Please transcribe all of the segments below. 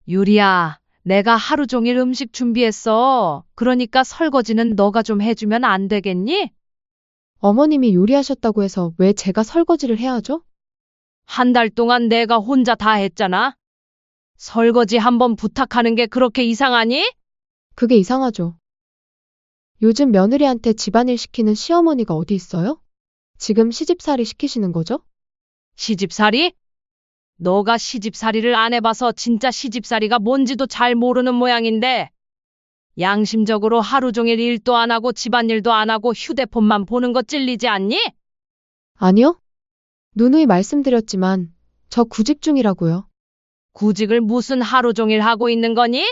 유리야, 내가 하루 종일 음식 준비했어. 그러니까 설거지는 너가 좀 해주면 안 되겠니? 어머님이 요리하셨다고 해서 왜 제가 설거지를 해야 하죠? 한 달 동안 내가 혼자 다 했잖아. 설거지 한번 부탁하는 게 그렇게 이상하니? 그게 이상하죠. 요즘 며느리한테 집안일 시키는 시어머니가 어디 있어요? 지금 시집살이 시키시는 거죠? 시집살이? 너가 시집살이를 안 해봐서 진짜 시집살이가 뭔지도 잘 모르는 모양인데, 양심적으로 하루 종일 일도 안 하고 집안일도 안 하고 휴대폰만 보는 거 찔리지 않니? 아니요. 누누이 말씀드렸지만 저 구직 중이라고요. 구직을 무슨 하루 종일 하고 있는 거니?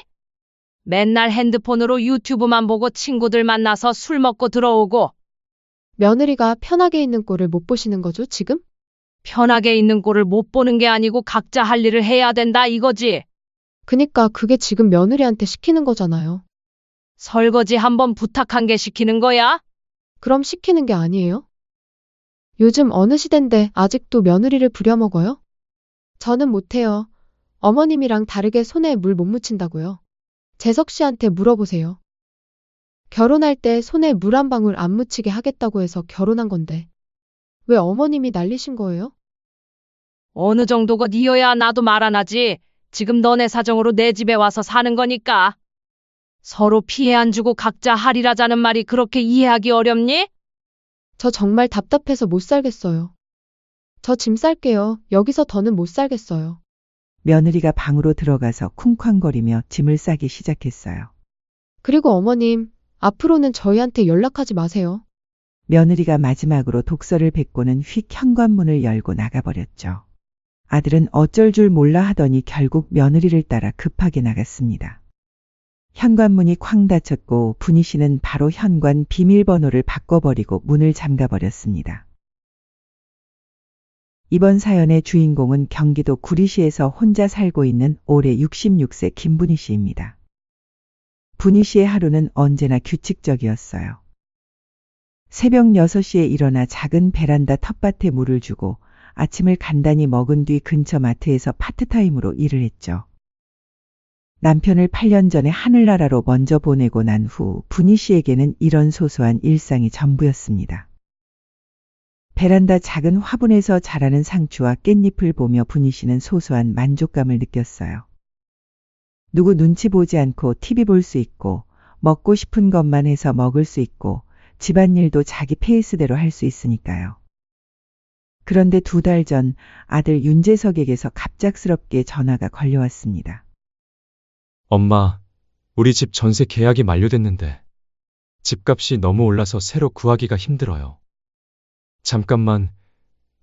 맨날 핸드폰으로 유튜브만 보고 친구들 만나서 술 먹고 들어오고, 며느리가 편하게 있는 꼴을 못 보시는 거죠, 지금? 편하게 있는 꼴을 못 보는 게 아니고 각자 할 일을 해야 된다 이거지. 그니까 그게 지금 며느리한테 시키는 거잖아요. 설거지 한번 부탁한 게 시키는 거야? 그럼 시키는 게 아니에요? 요즘 어느 시댄데 아직도 며느리를 부려먹어요? 저는 못해요. 어머님이랑 다르게 손에 물 못 묻힌다고요. 재석 씨한테 물어보세요. 결혼할 때 손에 물 한 방울 안 묻히게 하겠다고 해서 결혼한 건데. 왜 어머님이 날리신 거예요? 어느 정도가 니어야 나도 말 안 하지. 지금 너네 사정으로 내 집에 와서 사는 거니까. 서로 피해 안 주고 각자 할일하자는 말이 그렇게 이해하기 어렵니? 저 정말 답답해서 못 살겠어요. 저 짐 쌀게요. 여기서 더는 못 살겠어요. 며느리가 방으로 들어가서 쿵쾅거리며 짐을 싸기 시작했어요. 그리고 어머님, 앞으로는 저희한테 연락하지 마세요. 며느리가 마지막으로 독서를 뱉고는 휙 현관문을 열고 나가버렸죠. 아들은 어쩔 줄 몰라 하더니 결국 며느리를 따라 급하게 나갔습니다. 현관문이 쾅 닫혔고 분희 씨는 바로 현관 비밀번호를 바꿔버리고 문을 잠가버렸습니다. 이번 사연의 주인공은 경기도 구리시에서 혼자 살고 있는 올해 66세 김분희 씨입니다. 분희 씨의 하루는 언제나 규칙적이었어요. 새벽 6시에 일어나 작은 베란다 텃밭에 물을 주고 아침을 간단히 먹은 뒤 근처 마트에서 파트타임으로 일을 했죠. 남편을 8년 전에 하늘나라로 먼저 보내고 난 후 분희 씨에게는 이런 소소한 일상이 전부였습니다. 베란다 작은 화분에서 자라는 상추와 깻잎을 보며 분희 씨는 소소한 만족감을 느꼈어요. 누구 눈치 보지 않고 TV 볼 수 있고 먹고 싶은 것만 해서 먹을 수 있고 집안일도 자기 페이스대로 할 수 있으니까요. 그런데 2달 전 아들 윤재석에게서 갑작스럽게 전화가 걸려왔습니다. 엄마, 우리 집 전세 계약이 만료됐는데 집값이 너무 올라서 새로 구하기가 힘들어요. 잠깐만,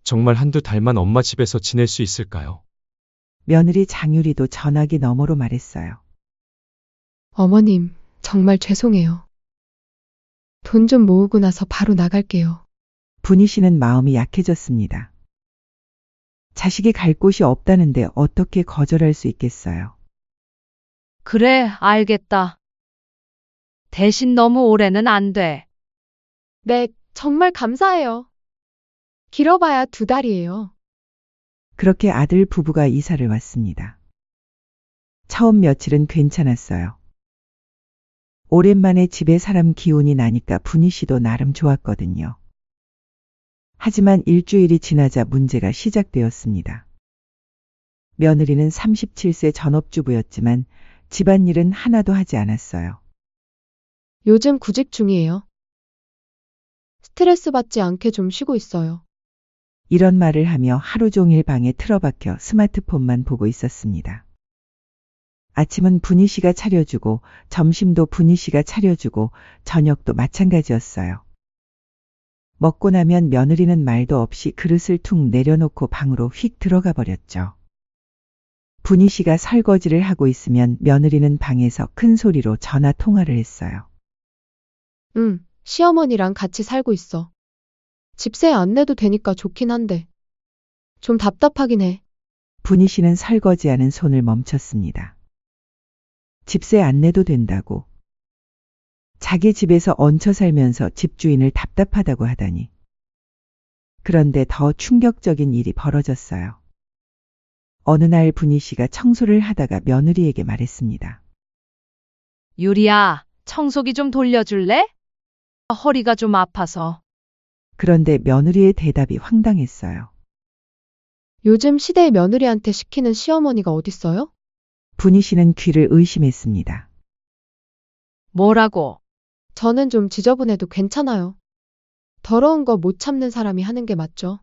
정말 한두 달만 엄마 집에서 지낼 수 있을까요? 며느리 장유리도 전화기 너머로 말했어요. 어머님, 정말 죄송해요. 돈 좀 모으고 나서 바로 나갈게요. 분희 씨는 마음이 약해졌습니다. 자식이 갈 곳이 없다는데 어떻게 거절할 수 있겠어요? 그래, 알겠다. 대신 너무 오래는 안 돼. 네, 정말 감사해요. 길어봐야 2달이에요. 그렇게 아들 부부가 이사를 왔습니다. 처음 며칠은 괜찮았어요. 오랜만에 집에 사람 기운이 나니까 분희 씨도 나름 좋았거든요. 하지만 일주일이 지나자 문제가 시작되었습니다. 며느리는 37세 전업주부였지만 집안일은 하나도 하지 않았어요. 요즘 구직 중이에요. 스트레스 받지 않게 좀 쉬고 있어요. 이런 말을 하며 하루 종일 방에 틀어박혀 스마트폰만 보고 있었습니다. 아침은 분희 씨가 차려주고 점심도 분희 씨가 차려주고 저녁도 마찬가지였어요. 먹고 나면 며느리는 말도 없이 그릇을 툭 내려놓고 방으로 휙 들어가 버렸죠. 분희 씨가 설거지를 하고 있으면 며느리는 방에서 큰 소리로 전화 통화를 했어요. 시어머니랑 같이 살고 있어. 집세 안 내도 되니까 좋긴 한데. 좀 답답하긴 해. 분희 씨는 설거지하는 손을 멈췄습니다. 집세 안 내도 된다고. 자기 집에서 얹혀 살면서 집주인을 답답하다고 하다니. 그런데 더 충격적인 일이 벌어졌어요. 어느 날 분희 씨가 청소를 하다가 며느리에게 말했습니다. 유리야, 청소기 좀 돌려줄래? 허리가 좀 아파서. 그런데 며느리의 대답이 황당했어요. 요즘 시대의 며느리한테 시키는 시어머니가 어딨어요? 분희 씨는 귀를 의심했습니다. 뭐라고? 저는 좀 지저분해도 괜찮아요. 더러운 거 못 참는 사람이 하는 게 맞죠.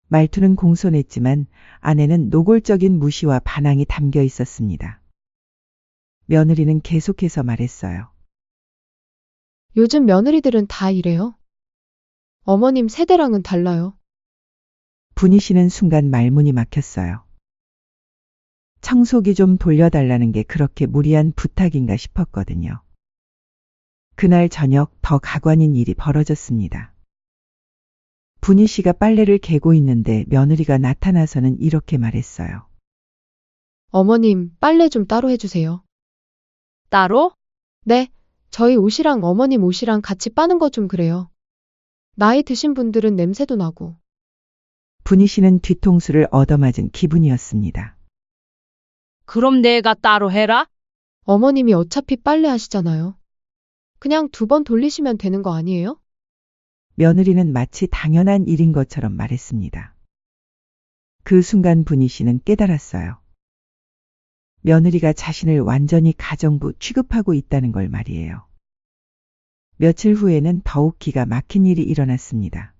말투는 공손했지만 안에는 노골적인 무시와 반항이 담겨 있었습니다. 며느리는 계속해서 말했어요. 요즘 며느리들은 다 이래요. 어머님 세대랑은 달라요. 분희 씨는 순간 말문이 막혔어요. 청소기 좀 돌려달라는 게 그렇게 무리한 부탁인가 싶었거든요. 그날 저녁 더 가관인 일이 벌어졌습니다. 분희 씨가 빨래를 개고 있는데 며느리가 나타나서는 이렇게 말했어요. 어머님, 빨래 좀 따로 해주세요. 따로? 네, 저희 옷이랑 어머님 옷이랑 같이 빠는 거 좀 그래요. 나이 드신 분들은 냄새도 나고. 분희 씨는 뒤통수를 얻어맞은 기분이었습니다. 그럼 내가 따로 해라? 어머님이 어차피 빨래 하시잖아요. 그냥 2번 돌리시면 되는 거 아니에요? 며느리는 마치 당연한 일인 것처럼 말했습니다. 그 순간 분희 씨는 깨달았어요. 며느리가 자신을 완전히 가정부 취급하고 있다는 걸 말이에요. 며칠 후에는 더욱 기가 막힌 일이 일어났습니다.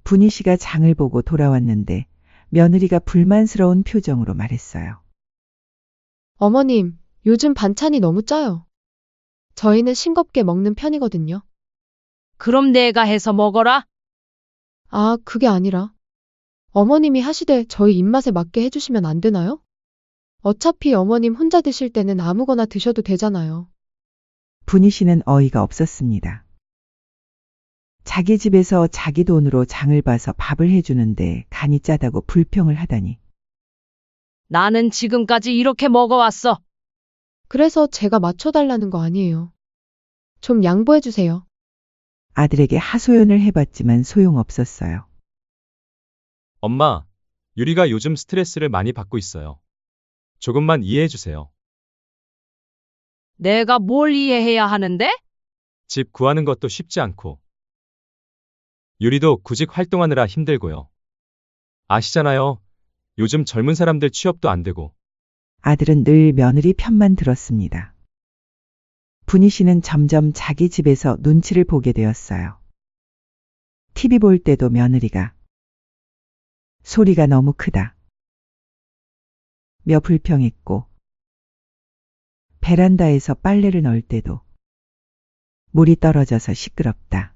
분희 씨가 장을 보고 돌아왔는데 며느리가 불만스러운 표정으로 말했어요. 어머님, 요즘 반찬이 너무 짜요. 저희는 싱겁게 먹는 편이거든요. 그럼 내가 해서 먹어라. 아, 그게 아니라. 어머님이 하시되 저희 입맛에 맞게 해주시면 안 되나요? 어차피 어머님 혼자 드실 때는 아무거나 드셔도 되잖아요. 분희 씨는 어이가 없었습니다. 자기 집에서 자기 돈으로 장을 봐서 밥을 해주는데 간이 짜다고 불평을 하다니. 나는 지금까지 이렇게 먹어왔어. 그래서 제가 맞춰달라는 거 아니에요. 좀 양보해주세요. 아들에게 하소연을 해봤지만 소용없었어요. 엄마, 유리가 요즘 스트레스를 많이 받고 있어요. 조금만 이해해 주세요. 내가 뭘 이해해야 하는데? 집 구하는 것도 쉽지 않고. 유리도 구직 활동하느라 힘들고요. 아시잖아요. 요즘 젊은 사람들 취업도 안 되고. 아들은 늘 며느리 편만 들었습니다. 분희 씨는 점점 자기 집에서 눈치를 보게 되었어요. TV 볼 때도 며느리가 소리가 너무 크다 며 불평했고, 베란다에서 빨래를 넣을 때도 물이 떨어져서 시끄럽다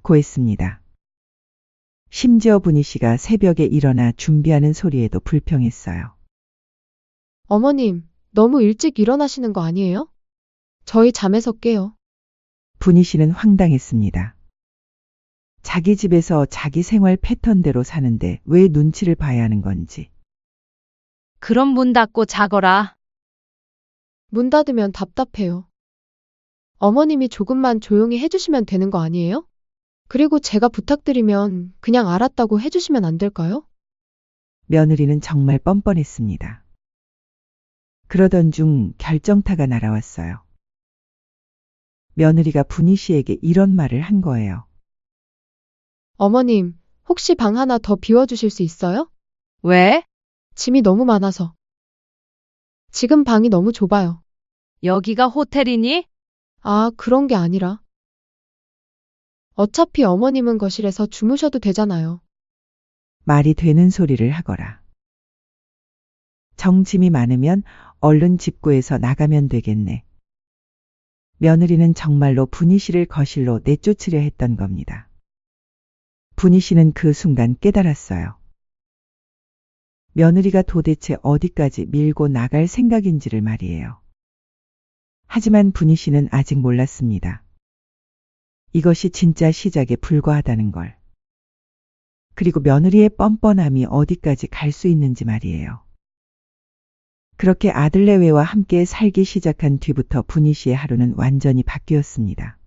고 했습니다. 심지어 분희 씨가 새벽에 일어나 준비하는 소리에도 불평했어요. 어머님, 너무 일찍 일어나시는 거 아니에요? 저희 잠에서 깨요. 분희 씨는 황당했습니다. 자기 집에서 자기 생활 패턴대로 사는데 왜 눈치를 봐야 하는 건지. 그럼 문 닫고 자거라. 문 닫으면 답답해요. 어머님이 조금만 조용히 해주시면 되는 거 아니에요? 그리고 제가 부탁드리면 그냥 알았다고 해주시면 안 될까요? 며느리는 정말 뻔뻔했습니다. 그러던 중 결정타가 날아왔어요. 며느리가 분희 씨에게 이런 말을 한 거예요. 어머님, 혹시 방 하나 더 비워주실 수 있어요? 왜? 짐이 너무 많아서. 지금 방이 너무 좁아요. 여기가 호텔이니? 아, 그런 게 아니라. 어차피 어머님은 거실에서 주무셔도 되잖아요. 말이 되는 소리를 하거라. 정짐이 많으면 얼른 집 구해서 나가면 되겠네. 며느리는 정말로 분희 씨를 거실로 내쫓으려 했던 겁니다. 분희 씨는 그 순간 깨달았어요. 며느리가 도대체 어디까지 밀고 나갈 생각인지를 말이에요. 하지만 분희 씨는 아직 몰랐습니다. 이것이 진짜 시작에 불과하다는 걸. 그리고 며느리의 뻔뻔함이 어디까지 갈 수 있는지 말이에요. 그렇게 아들내외와 함께 살기 시작한 뒤부터 분희 씨의 하루는 완전히 바뀌었습니다.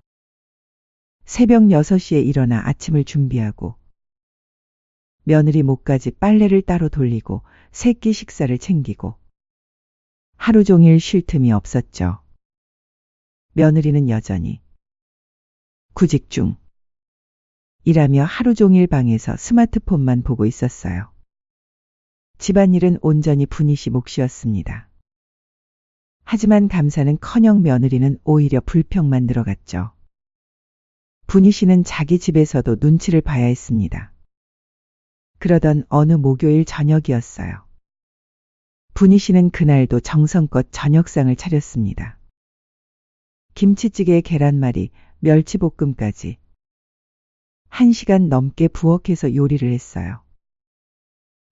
새벽 6시에 일어나 아침을 준비하고 며느리 목까지 빨래를 따로 돌리고 새끼 식사를 챙기고 하루 종일 쉴 틈이 없었죠. 며느리는 여전히 구직 중 일하며 하루 종일 방에서 스마트폰만 보고 있었어요. 집안일은 온전히 분희 씨 몫이었습니다. 하지만 감사는커녕 며느리는 오히려 불평만 늘어갔죠. 분희 씨는 자기 집에서도 눈치를 봐야 했습니다. 그러던 어느 목요일 저녁이었어요. 분희 씨는 그날도 정성껏 저녁상을 차렸습니다. 김치찌개에 계란말이, 멸치볶음까지 1시간 넘게 부엌에서 요리를 했어요.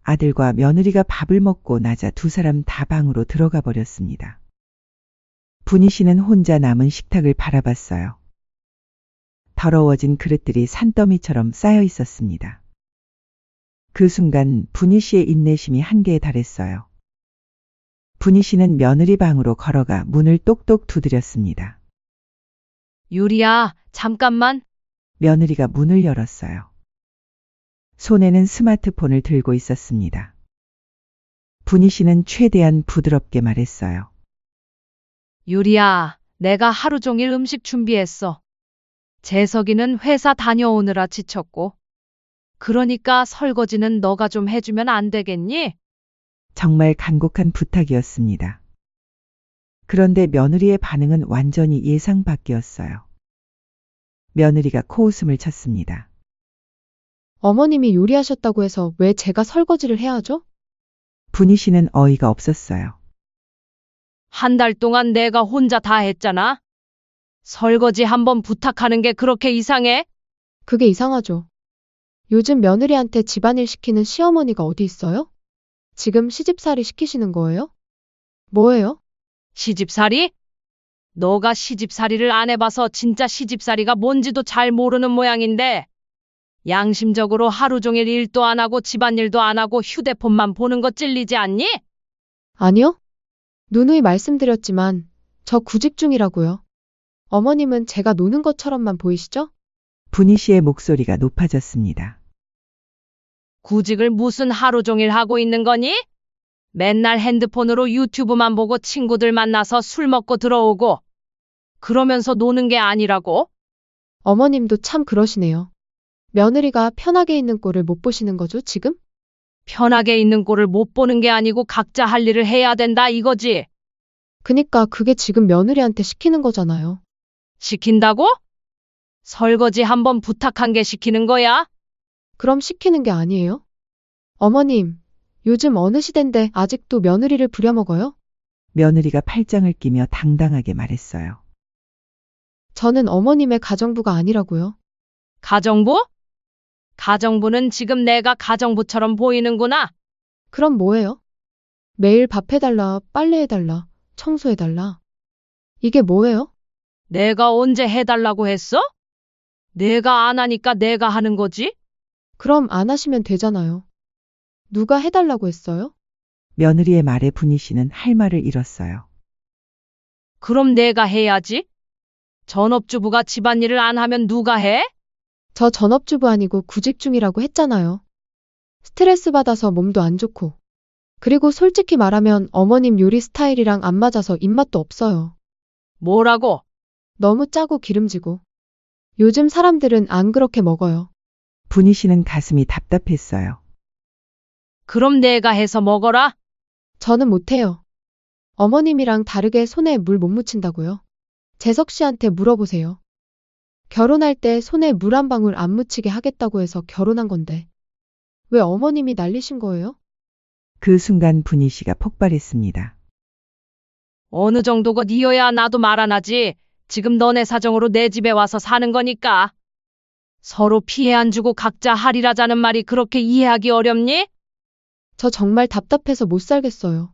아들과 며느리가 밥을 먹고 나자 두 사람 다 방으로 들어가 버렸습니다. 분희 씨는 혼자 남은 식탁을 바라봤어요. 더러워진 그릇들이 산더미처럼 쌓여 있었습니다. 그 순간 분희 씨의 인내심이 한계에 달했어요. 분희 씨는 며느리 방으로 걸어가 문을 똑똑 두드렸습니다. 유리야, 잠깐만. 며느리가 문을 열었어요. 손에는 스마트폰을 들고 있었습니다. 분희 씨는 최대한 부드럽게 말했어요. 유리야, 내가 하루 종일 음식 준비했어. 재석이는 회사 다녀오느라 지쳤고. 그러니까 설거지는 너가 좀 해주면 안 되겠니? 정말 간곡한 부탁이었습니다. 그런데 며느리의 반응은 완전히 예상 밖이었어요. 며느리가 코웃음을 쳤습니다. 어머님이 요리하셨다고 해서 왜 제가 설거지를 해야 하죠? 분희 씨는 어이가 없었어요. 한 달 동안 내가 혼자 다 했잖아. 설거지 한번 부탁하는 게 그렇게 이상해? 그게 이상하죠. 요즘 며느리한테 집안일 시키는 시어머니가 어디 있어요? 지금 시집살이 시키시는 거예요? 뭐예요? 시집살이? 너가 시집살이를 안 해봐서 진짜 시집살이가 뭔지도 잘 모르는 모양인데 양심적으로 하루 종일 일도 안 하고 집안일도 안 하고 휴대폰만 보는 거 찔리지 않니? 아니요. 누누이 말씀드렸지만 저 구직 중이라고요. 어머님은 제가 노는 것처럼만 보이시죠? 분희 씨의 목소리가 높아졌습니다. 구직을 무슨 하루 종일 하고 있는 거니? 맨날 핸드폰으로 유튜브만 보고 친구들 만나서 술 먹고 들어오고 그러면서 노는 게 아니라고? 어머님도 참 그러시네요. 며느리가 편하게 있는 꼴을 못 보시는 거죠, 지금? 편하게 있는 꼴을 못 보는 게 아니고 각자 할 일을 해야 된다 이거지. 그니까 그게 지금 며느리한테 시키는 거잖아요. 시킨다고? 설거지 한번 부탁한 게 시키는 거야? 그럼 시키는 게 아니에요? 어머님, 요즘 어느 시대인데 아직도 며느리를 부려먹어요? 며느리가 팔짱을 끼며 당당하게 말했어요. 저는 어머님의 가정부가 아니라고요. 가정부? 가정부는 지금 내가 가정부처럼 보이는구나. 그럼 뭐예요? 매일 밥 해달라, 빨래해달라, 청소해달라. 이게 뭐예요? 내가 언제 해달라고 했어? 내가 안 하니까 내가 하는 거지? 그럼 안 하시면 되잖아요. 누가 해달라고 했어요? 며느리의 말에 분희 씨는 할 말을 잃었어요. 그럼 내가 해야지. 전업주부가 집안일을 안 하면 누가 해? 저 전업주부 아니고 구직 중이라고 했잖아요. 스트레스 받아서 몸도 안 좋고. 그리고 솔직히 말하면 어머님 요리 스타일이랑 안 맞아서 입맛도 없어요. 뭐라고? 너무 짜고 기름지고. 요즘 사람들은 안 그렇게 먹어요. 분희 씨는 가슴이 답답했어요. 그럼 내가 해서 먹어라. 저는 못해요. 어머님이랑 다르게 손에 물 못 묻힌다고요. 재석 씨한테 물어보세요. 결혼할 때 손에 물 한 방울 안 묻히게 하겠다고 해서 결혼한 건데. 왜 어머님이 난리신 거예요? 그 순간 분희 씨가 폭발했습니다. 어느 정도가 니어야 나도 말 안 하지. 지금 너네 사정으로 내 집에 와서 사는 거니까. 서로 피해 안 주고 각자 할일하자는 말이 그렇게 이해하기 어렵니? 저 정말 답답해서 못 살겠어요.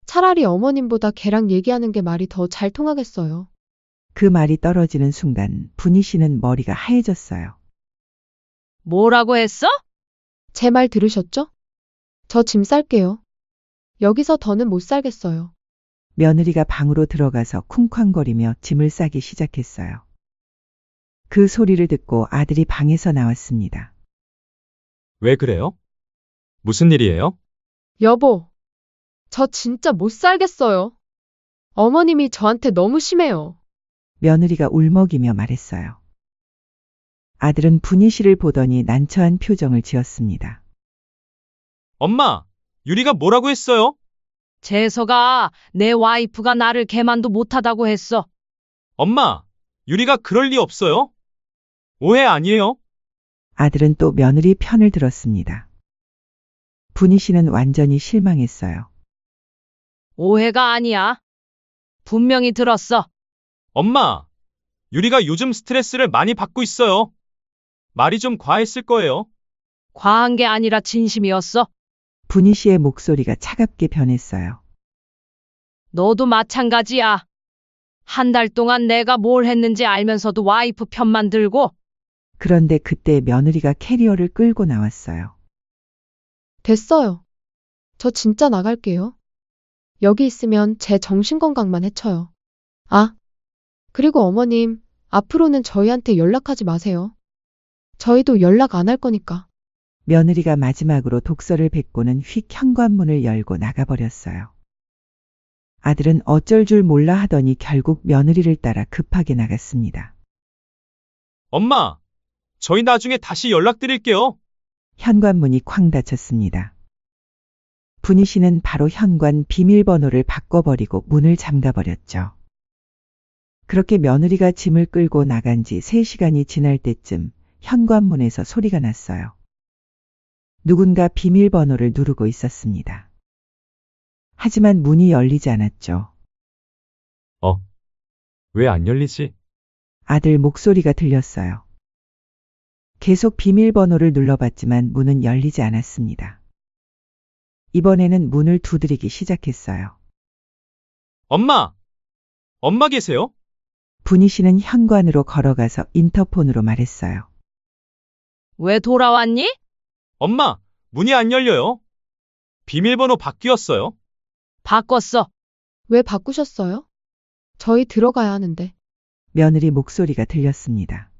차라리 어머님보다 걔랑 얘기하는 게 말이 더 잘 통하겠어요. 그 말이 떨어지는 순간 분희 씨는 머리가 하얘졌어요. 뭐라고 했어? 제 말 들으셨죠? 저 짐 쌀게요. 여기서 더는 못 살겠어요. 며느리가 방으로 들어가서 쿵쾅거리며 짐을 싸기 시작했어요. 그 소리를 듣고 아들이 방에서 나왔습니다. 왜 그래요? 무슨 일이에요? 여보, 저 진짜 못 살겠어요. 어머님이 저한테 너무 심해요. 며느리가 울먹이며 말했어요. 아들은 분희 씨를 보더니 난처한 표정을 지었습니다. 엄마, 유리가 뭐라고 했어요? 재서가 내 와이프가 나를 개만도 못하다고 했어. 엄마, 유리가 그럴 리 없어요. 오해 아니에요? 아들은 또 며느리 편을 들었습니다. 분희 씨는 완전히 실망했어요. 오해가 아니야. 분명히 들었어. 엄마, 유리가 요즘 스트레스를 많이 받고 있어요. 말이 좀 과했을 거예요. 과한 게 아니라 진심이었어. 분희 씨의 목소리가 차갑게 변했어요. 너도 마찬가지야. 한 달 동안 내가 뭘 했는지 알면서도 와이프 편만 들고. 그런데 그때 며느리가 캐리어를 끌고 나왔어요. 됐어요. 저 진짜 나갈게요. 여기 있으면 제 정신건강만 해쳐요. 아, 그리고 어머님, 앞으로는 저희한테 연락하지 마세요. 저희도 연락 안 할 거니까. 며느리가 마지막으로 독서를 뱉고는 휙 현관문을 열고 나가버렸어요. 아들은 어쩔 줄 몰라 하더니 결국 며느리를 따라 급하게 나갔습니다. 엄마, 저희 나중에 다시 연락드릴게요. 현관문이 쾅 닫혔습니다. 분희 씨는 바로 현관 비밀번호를 바꿔버리고 문을 잠가버렸죠. 그렇게 며느리가 짐을 끌고 나간 지 3시간이 지날 때쯤 현관문에서 소리가 났어요. 누군가 비밀번호를 누르고 있었습니다. 하지만 문이 열리지 않았죠. 왜 안 열리지? 아들 목소리가 들렸어요. 계속 비밀번호를 눌러봤지만 문은 열리지 않았습니다. 이번에는 문을 두드리기 시작했어요. 엄마! 엄마 계세요? 분희 씨는 현관으로 걸어가서 인터폰으로 말했어요. 왜 돌아왔니? 엄마, 문이 안 열려요. 비밀번호 바뀌었어요. 바꿨어. 왜 바꾸셨어요? 저희 들어가야 하는데. 며느리 목소리가 들렸습니다.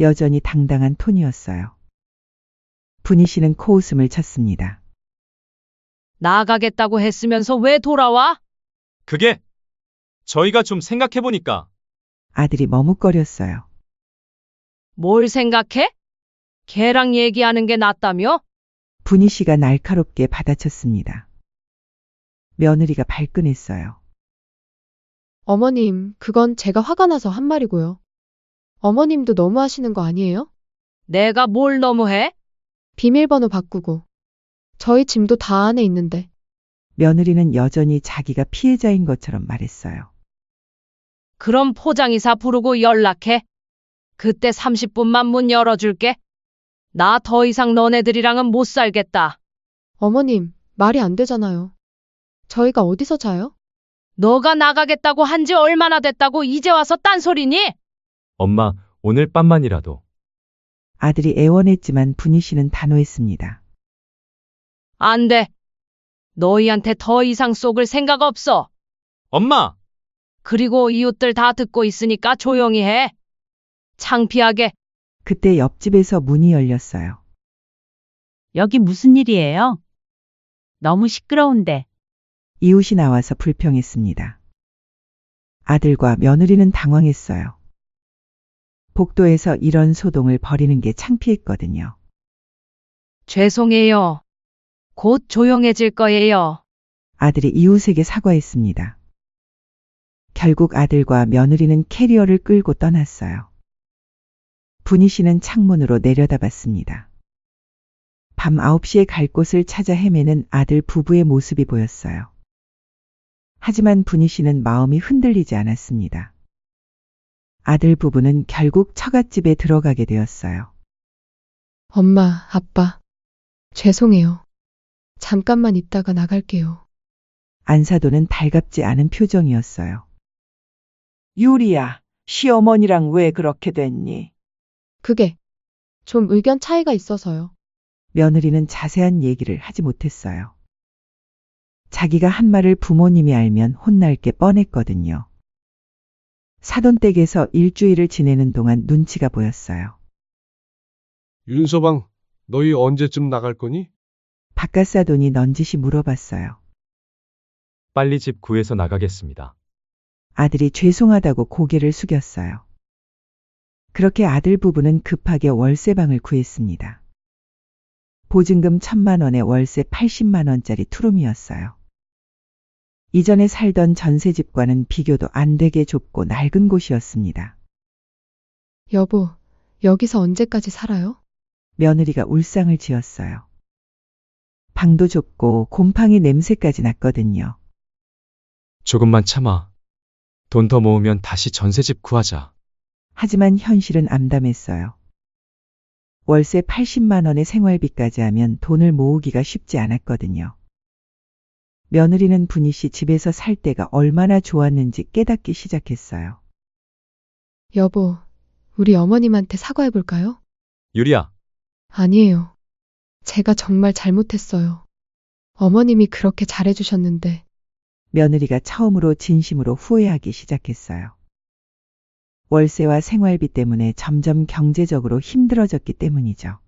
여전히 당당한 톤이었어요. 분희 씨는 코웃음을 쳤습니다. 나가겠다고 했으면서 왜 돌아와? 그게 저희가 좀 생각해보니까 아들이 머뭇거렸어요. 뭘 생각해? 걔랑 얘기하는 게 낫다며? 분희 씨가 날카롭게 받아쳤습니다. 며느리가 발끈했어요. 어머님, 그건 제가 화가 나서 한 말이고요. 어머님도 너무 하시는 거 아니에요? 내가 뭘 너무해? 비밀번호 바꾸고. 저희 짐도 다 안에 있는데. 며느리는 여전히 자기가 피해자인 것처럼 말했어요. 그럼 포장이사 부르고 연락해. 그때 30분만 문 열어줄게. 나 더 이상 너네들이랑은 못 살겠다. 어머님, 말이 안 되잖아요. 저희가 어디서 자요? 너가 나가겠다고 한 지 얼마나 됐다고 이제 와서 딴소리니? 엄마, 오늘 밤만이라도 아들이 애원했지만 분희 씨는 단호했습니다. 안 돼. 너희한테 더 이상 속을 생각 없어. 엄마! 그리고 이웃들 다 듣고 있으니까 조용히 해. 창피하게. 그때 옆집에서 문이 열렸어요. 여기 무슨 일이에요? 너무 시끄러운데. 이웃이 나와서 불평했습니다. 아들과 며느리는 당황했어요. 복도에서 이런 소동을 벌이는 게 창피했거든요. 죄송해요. 곧 조용해질 거예요. 아들이 이웃에게 사과했습니다. 결국 아들과 며느리는 캐리어를 끌고 떠났어요. 분희 씨는 창문으로 내려다봤습니다. 밤 9시에 갈 곳을 찾아 헤매는 아들 부부의 모습이 보였어요. 하지만 분희 씨는 마음이 흔들리지 않았습니다. 아들 부부는 결국 처갓집에 들어가게 되었어요. 엄마, 아빠. 죄송해요. 잠깐만 있다가 나갈게요. 안사도는 달갑지 않은 표정이었어요. 유리야, 시어머니랑 왜 그렇게 됐니? 그게 좀 의견 차이가 있어서요. 며느리는 자세한 얘기를 하지 못했어요. 자기가 한 말을 부모님이 알면 혼날 게 뻔했거든요. 사돈댁에서 일주일을 지내는 동안 눈치가 보였어요. 윤서방, 너희 언제쯤 나갈 거니? 바깥사돈이 넌지시 물어봤어요. 빨리 집 구해서 나가겠습니다. 아들이 죄송하다고 고개를 숙였어요. 그렇게 아들 부부는 급하게 월세방을 구했습니다. 보증금 1,000만 원에 월세 80만 원짜리 투룸이었어요. 이전에 살던 전세집과는 비교도 안 되게 좁고 낡은 곳이었습니다. 여보, 여기서 언제까지 살아요? 며느리가 울상을 지었어요. 방도 좁고 곰팡이 냄새까지 났거든요. 조금만 참아. 돈 더 모으면 다시 전세집 구하자. 하지만 현실은 암담했어요. 월세 80만 원의 생활비까지 하면 돈을 모으기가 쉽지 않았거든요. 며느리는 분희 씨 집에서 살 때가 얼마나 좋았는지 깨닫기 시작했어요. 여보, 우리 어머님한테 사과해볼까요? 유리야, 아니에요. 제가 정말 잘못했어요. 어머님이 그렇게 잘해주셨는데. 며느리가 처음으로 진심으로 후회하기 시작했어요. 월세와 생활비 때문에 점점 경제적으로 힘들어졌기 때문이죠.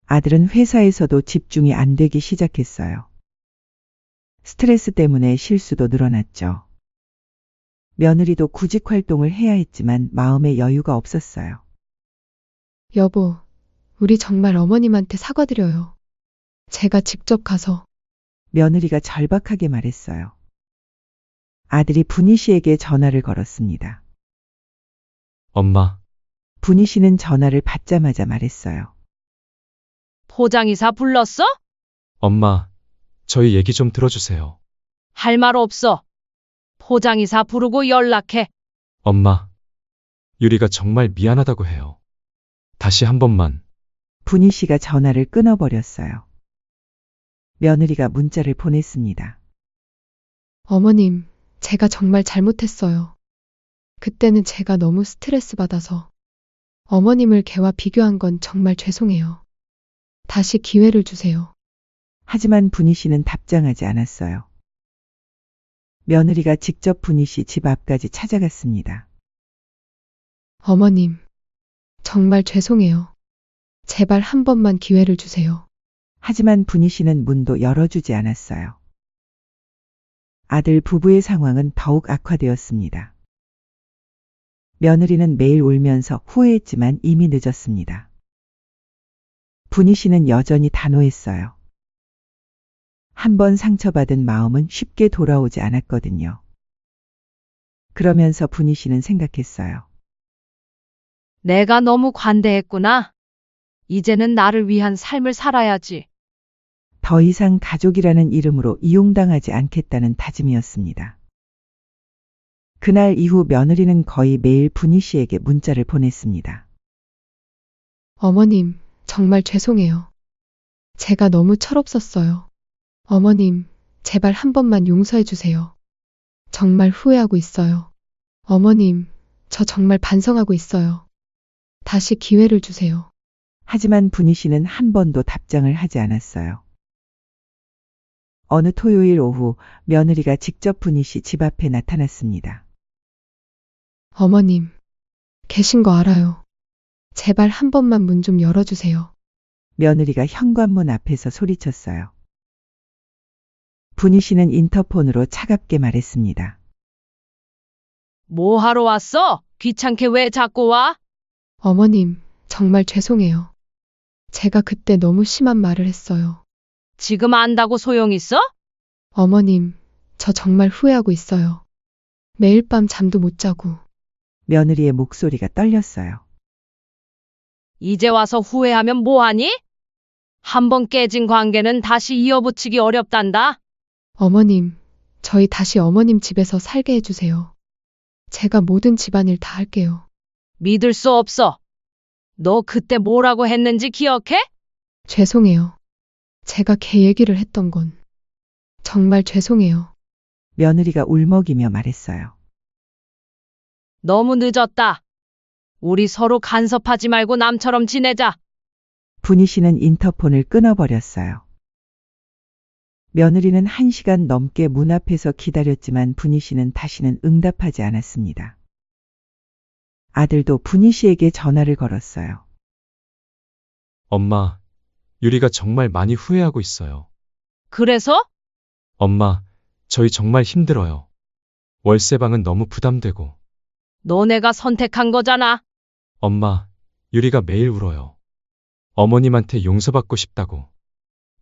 아들은 회사에서도 집중이 안 되기 시작했어요. 스트레스 때문에 실수도 늘어났죠. 며느리도 구직 활동을 해야 했지만 마음에 여유가 없었어요. 여보, 우리 정말 어머님한테 사과드려요. 제가 직접 가서. 며느리가 절박하게 말했어요. 아들이 분희 씨에게 전화를 걸었습니다. 엄마, 분희 씨는 전화를 받자마자 말했어요. 포장이사 불렀어? 엄마, 저희 얘기 좀 들어주세요. 할 말 없어. 포장이사 부르고 연락해. 엄마, 유리가 정말 미안하다고 해요. 다시 한 번만. 분희 씨가 전화를 끊어버렸어요. 며느리가 문자를 보냈습니다. 어머님, 제가 정말 잘못했어요. 그때는 제가 너무 스트레스 받아서 어머님을 걔와 비교한 건 정말 죄송해요. 다시 기회를 주세요. 하지만 분희 씨는 답장하지 않았어요. 며느리가 직접 분희 씨 집 앞까지 찾아갔습니다. 어머님, 정말 죄송해요. 제발 한 번만 기회를 주세요. 하지만 분희 씨는 문도 열어주지 않았어요. 아들 부부의 상황은 더욱 악화되었습니다. 며느리는 매일 울면서 후회했지만 이미 늦었습니다. 분희 씨는 여전히 단호했어요. 한 번 상처받은 마음은 쉽게 돌아오지 않았거든요. 그러면서 분희 씨는 생각했어요. 내가 너무 관대했구나. 이제는 나를 위한 삶을 살아야지. 더 이상 가족이라는 이름으로 이용당하지 않겠다는 다짐이었습니다. 그날 이후 며느리는 거의 매일 분희 씨에게 문자를 보냈습니다. 어머님, 정말 죄송해요. 제가 너무 철없었어요. 어머님, 제발 한 번만 용서해 주세요. 정말 후회하고 있어요. 어머님, 저 정말 반성하고 있어요. 다시 기회를 주세요. 하지만 분희 씨는 한 번도 답장을 하지 않았어요. 어느 토요일 오후 며느리가 직접 분희 씨 집 앞에 나타났습니다. 어머님, 계신 거 알아요. 제발 한 번만 문 좀 열어주세요. 며느리가 현관문 앞에서 소리쳤어요. 분희 씨는 인터폰으로 차갑게 말했습니다. 뭐 하러 왔어? 귀찮게 왜 자꾸 와? 어머님, 정말 죄송해요. 제가 그때 너무 심한 말을 했어요. 지금 안다고 소용 있어? 어머님, 저 정말 후회하고 있어요. 매일 밤 잠도 못 자고. 며느리의 목소리가 떨렸어요. 이제 와서 후회하면 뭐하니? 한 번 깨진 관계는 다시 이어붙이기 어렵단다. 어머님, 저희 다시 어머님 집에서 살게 해주세요. 제가 모든 집안일 다 할게요. 믿을 수 없어. 너 그때 뭐라고 했는지 기억해? 죄송해요. 제가 걔 얘기를 했던 건 정말 죄송해요. 며느리가 울먹이며 말했어요. 너무 늦었다. 우리 서로 간섭하지 말고 남처럼 지내자. 분희 씨는 인터폰을 끊어버렸어요. 며느리는 1시간 넘게 문 앞에서 기다렸지만 분희 씨는 다시는 응답하지 않았습니다. 아들도 분희 씨에게 전화를 걸었어요. 엄마, 유리가 정말 많이 후회하고 있어요. 그래서? 엄마, 저희 정말 힘들어요. 월세방은 너무 부담되고. 너네가 선택한 거잖아. 엄마, 유리가 매일 울어요. 어머님한테 용서받고 싶다고.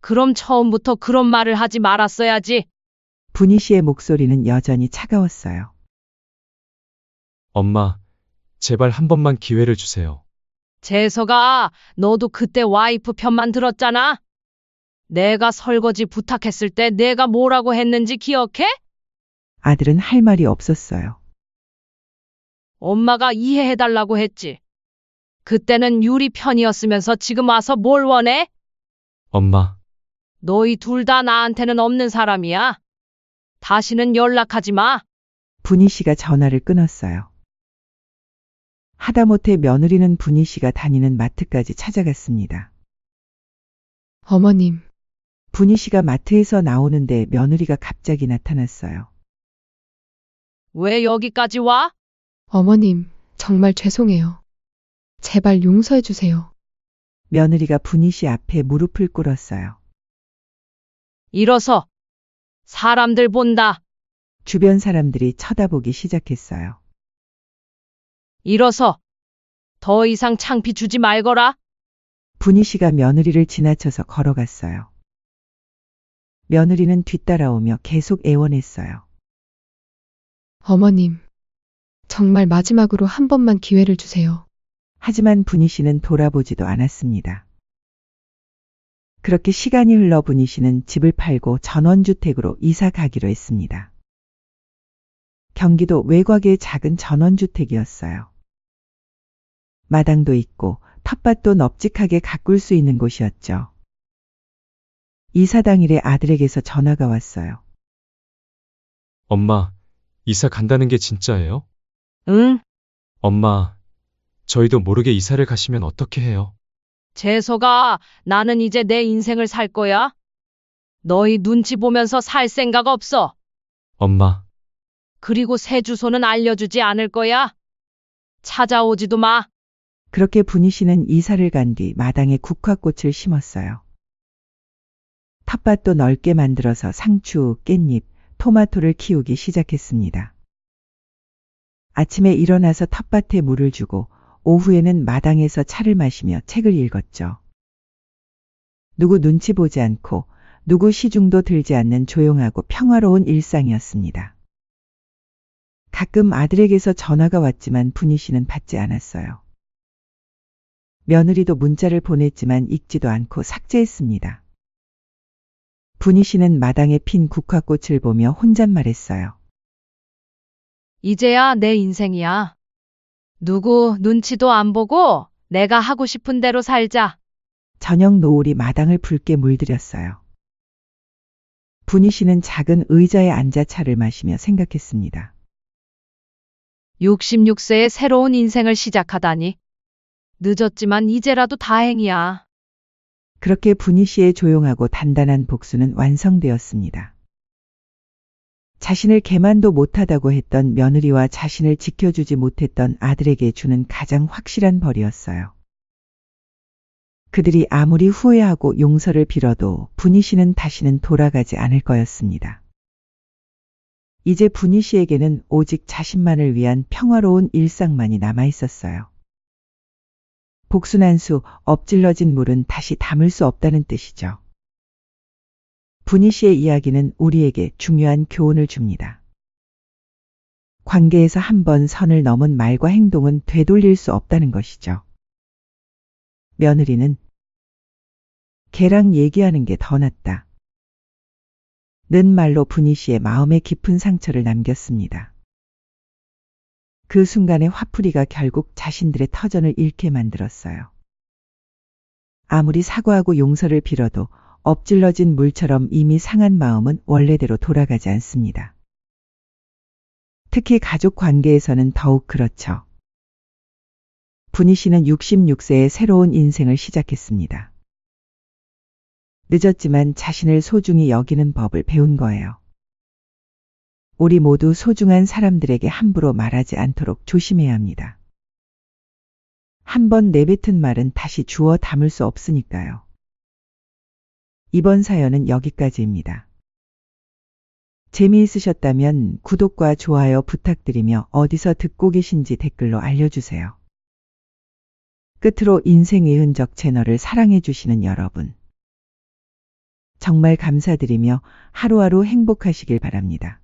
그럼 처음부터 그런 말을 하지 말았어야지. 분희 씨의 목소리는 여전히 차가웠어요. 엄마, 제발 한 번만 기회를 주세요. 재석아, 너도 그때 와이프 편만 들었잖아. 내가 설거지 부탁했을 때 내가 뭐라고 했는지 기억해? 아들은 할 말이 없었어요. 엄마가 이해해달라고 했지. 그때는 유리 편이었으면서 지금 와서 뭘 원해? 엄마, 너희 둘 다 나한테는 없는 사람이야. 다시는 연락하지 마. 분희 씨가 전화를 끊었어요. 하다못해 며느리는 분희 씨가 다니는 마트까지 찾아갔습니다. 어머님, 분희 씨가 마트에서 나오는데 며느리가 갑자기 나타났어요. 왜 여기까지 와? 어머님, 정말 죄송해요. 제발 용서해 주세요. 며느리가 분희 씨 앞에 무릎을 꿇었어요. 일어서. 사람들 본다. 주변 사람들이 쳐다보기 시작했어요. 일어서. 더 이상 창피 주지 말거라. 분희 씨가 며느리를 지나쳐서 걸어갔어요. 며느리는 뒤따라오며 계속 애원했어요. 어머님, 정말 마지막으로 한 번만 기회를 주세요. 하지만 분희 씨는 돌아보지도 않았습니다. 그렇게 시간이 흘러 분희 씨는 집을 팔고 전원주택으로 이사 가기로 했습니다. 경기도 외곽의 작은 전원주택이었어요. 마당도 있고 텃밭도 넓직하게 가꿀 수 있는 곳이었죠. 이사 당일에 아들에게서 전화가 왔어요. 엄마, 이사 간다는 게 진짜예요? 응? 엄마, 저희도 모르게 이사를 가시면 어떻게 해요? 재석아, 나는 이제 내 인생을 살 거야. 너희 눈치 보면서 살 생각 없어. 엄마, 그리고 새 주소는 알려주지 않을 거야. 찾아오지도 마. 그렇게 분희 씨는 이사를 간 뒤 마당에 국화꽃을 심었어요. 텃밭도 넓게 만들어서 상추, 깻잎, 토마토를 키우기 시작했습니다. 아침에 일어나서 텃밭에 물을 주고 오후에는 마당에서 차를 마시며 책을 읽었죠. 누구 눈치 보지 않고 누구 시중도 들지 않는 조용하고 평화로운 일상이었습니다. 가끔 아들에게서 전화가 왔지만 분희 씨는 받지 않았어요. 며느리도 문자를 보냈지만 읽지도 않고 삭제했습니다. 분희 씨는 마당에 핀 국화꽃을 보며 혼잣말했어요. 이제야 내 인생이야. 누구 눈치도 안 보고 내가 하고 싶은 대로 살자. 저녁 노을이 마당을 붉게 물들였어요. 분희 씨는 작은 의자에 앉아 차를 마시며 생각했습니다. 66세의 새로운 인생을 시작하다니. 늦었지만 이제라도 다행이야. 그렇게 분희 씨의 조용하고 단단한 복수는 완성되었습니다. 자신을 개만도 못하다고 했던 며느리와 자신을 지켜주지 못했던 아들에게 주는 가장 확실한 벌이었어요. 그들이 아무리 후회하고 용서를 빌어도 분희 씨는 다시는 돌아가지 않을 거였습니다. 이제 분희 씨에게는 오직 자신만을 위한 평화로운 일상만이 남아 있었어요. 복순한 수, 엎질러진 물은 다시 담을 수 없다는 뜻이죠. 분희 씨의 이야기는 우리에게 중요한 교훈을 줍니다. 관계에서 한 번 선을 넘은 말과 행동은 되돌릴 수 없다는 것이죠. 며느리는 걔랑 얘기하는 게 더 낫다. 는 말로 분희 씨의 마음에 깊은 상처를 남겼습니다. 그 순간의 화풀이가 결국 자신들의 터전을 잃게 만들었어요. 아무리 사과하고 용서를 빌어도 엎질러진 물처럼 이미 상한 마음은 원래대로 돌아가지 않습니다. 특히 가족 관계에서는 더욱 그렇죠. 분희 씨는 66세의 새로운 인생을 시작했습니다. 늦었지만 자신을 소중히 여기는 법을 배운 거예요. 우리 모두 소중한 사람들에게 함부로 말하지 않도록 조심해야 합니다. 한번 내뱉은 말은 다시 주워 담을 수 없으니까요. 이번 사연은 여기까지입니다. 재미있으셨다면 구독과 좋아요 부탁드리며 어디서 듣고 계신지 댓글로 알려주세요. 끝으로 인생의 흔적 채널을 사랑해주시는 여러분. 정말 감사드리며 하루하루 행복하시길 바랍니다.